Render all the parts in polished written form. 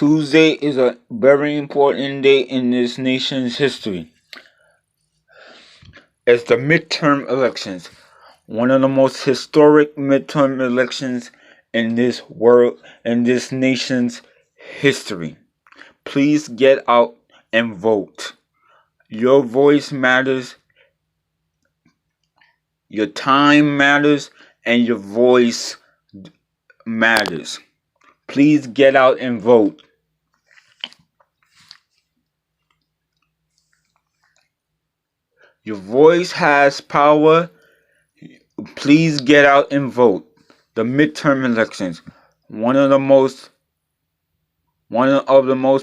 Tuesday is a very important day in this nation's history. It's the midterm elections, one of the most historic midterm elections in this nation's history. Please get out and vote. Your voice matters, your time matters, and your voice matters. Please get out and vote. Your voice has power. Please get out and vote. The midterm elections, one of the most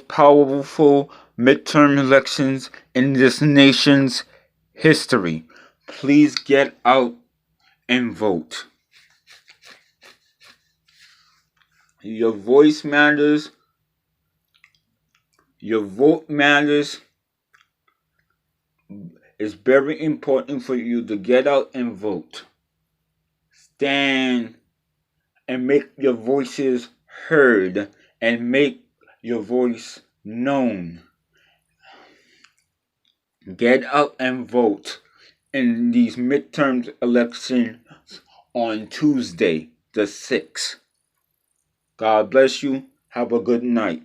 powerful midterm elections in this nation's history. Please get out and vote. Your voice matters. Your vote matters. It's very important for you to get out and vote. Stand and make your voices heard and make your voice known. Get out and vote in these midterm elections on Tuesday, the 6th. God bless you. Have a good night.